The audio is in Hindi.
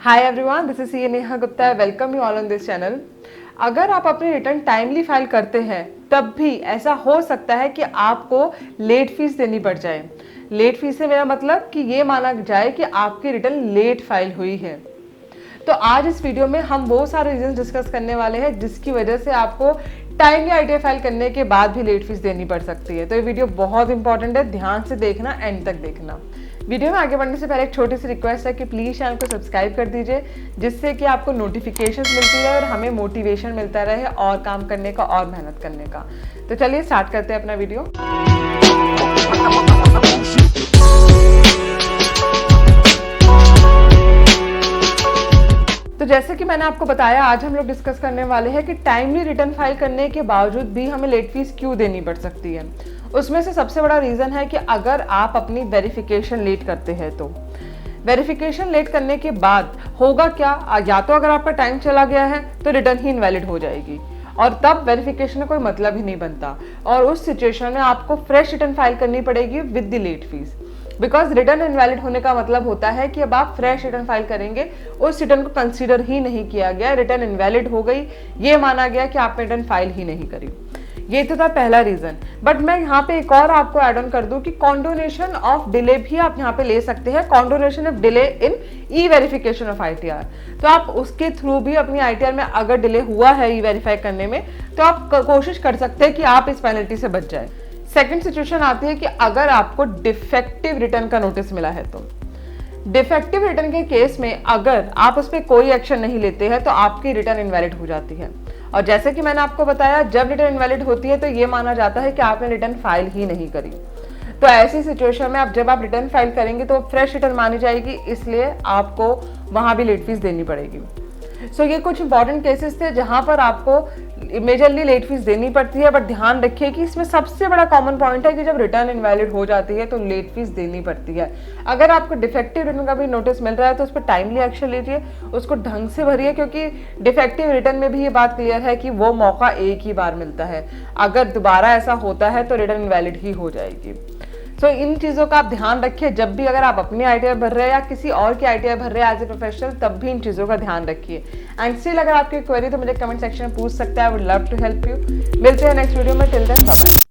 Hi everyone, this is C Neha Gupta. Welcome you all on this channel. अगर आप अपनी रिटर्न टाइमली फाइल करते हैं तब भी ऐसा हो सकता है कि आपको लेट फीस देनी पड़ जाए। लेट फीस से मेरा मतलब कि ये माना जाए कि आपकी रिटर्न लेट फाइल हुई है। तो आज इस वीडियो में हम वो सारे रीजन डिस्कस करने वाले हैं जिसकी वजह से आपको टाइमली आईटीआई फाइल करने के बाद भी लेट फीस देनी पड़ सकती है। तो ये वीडियो बहुत इंपॉर्टेंट है, ध्यान से देखना, एंड तक देखना। वीडियो में आगे बढ़ने से पहले एक छोटी सी रिक्वेस्ट है कि प्लीज़ चैनल को सब्सक्राइब कर दीजिए, जिससे कि आपको नोटिफिकेशंस मिलती रहे और हमें मोटिवेशन मिलता रहे और काम करने का और मेहनत करने का। तो चलिए स्टार्ट करते हैं अपना वीडियो। तो जैसे कि मैंने आपको बताया, आज हम लोग डिस्कस करने वाले हैं कि टाइमली रिटर्न फाइल करने के बावजूद भी हमें लेट फीस क्यों देनी पड़ सकती है। उसमें से सबसे बड़ा रीज़न है कि अगर आप अपनी वेरिफिकेशन लेट करते हैं तो वेरिफिकेशन लेट करने के बाद होगा क्या, या तो अगर आपका टाइम चला गया है तो रिटर्न ही इनवैलिड हो जाएगी और तब वेरिफिकेशन का कोई मतलब ही नहीं बनता, और उस सिचुएशन में आपको फ्रेश रिटर्न फाइल करनी पड़ेगी with the late fee. Because return invalid होने का मतलब होता है कि अब आप फ्रेश रिटर्न फाइल करेंगे, उस रिटर्न को कंसीडर ही नहीं किया गया, रिटर्न इनवैलिड हो गई, ये माना गया कि आपने रिटर्न फाइल ही नहीं करी। ये तो था पहला रीजन। बट मैं यहाँ पे एक और आपको एड ऑन कर दूं कि कॉन्डोनेशन ऑफ डिले भी आप यहाँ पे ले सकते हैं। Condonation of delay in e verification of ITR, तो आप उसके थ्रू भी अपनी आईटीआर में अगर डिले हुआ है ई वेरीफाई करने में तो आप कोशिश कर सकते हैं कि आप इस पेनल्टी से बच जाए। सेकेंड सिचुएशन आती है कि अगर आपको डिफेक्टिव रिटर्न का नोटिस मिला है तो डिफेक्टिव रिटर्न के केस में अगर आप उस पर कोई एक्शन नहीं लेते हैं तो आपकी रिटर्न इनवैलिड हो जाती है। और जैसे कि मैंने आपको बताया, जब रिटर्न इनवैलिड होती है तो ये माना जाता है कि आपने रिटर्न फाइल ही नहीं करी। तो ऐसी सिचुएशन में आप जब आप रिटर्न फाइल करेंगे तो फ्रेश रिटर्न मानी जाएगी, इसलिए आपको वहां भी लेट फीस देनी पड़ेगी। सो ये कुछ इंपॉर्टेंट केसेस थे जहां पर आपको मेजरली लेट फीस देनी पड़ती है। बट ध्यान रखिए कि इसमें सबसे बड़ा कॉमन पॉइंट है कि जब रिटर्न इनवैलिड हो जाती है तो लेट फीस देनी पड़ती है। अगर आपको डिफेक्टिव रिटर्न का भी नोटिस मिल रहा है तो उस पर टाइमली एक्शन लीजिए, उसको ढंग से भरिए, क्योंकि डिफेक्टिव रिटर्न में भी ये बात क्लियर है कि वो मौका एक ही बार मिलता है। अगर दोबारा ऐसा होता है तो रिटर्न इनवैलिड ही हो जाएगी। तो इन चीज़ों का आप ध्यान रखिए जब भी अगर आप अपनी आईटीआई भर रहे हैं या किसी और की आईटीआई भर रहे हैं एज ए प्रोफेशनल, तब भी इन चीज़ों का ध्यान रखिए। एंड स्टिल अगर आपकी क्वेरी तो मुझे कमेंट सेक्शन में पूछ सकते हैं। I would love to help you. मिलते हैं नेक्स्ट वीडियो में। Till then bye bye.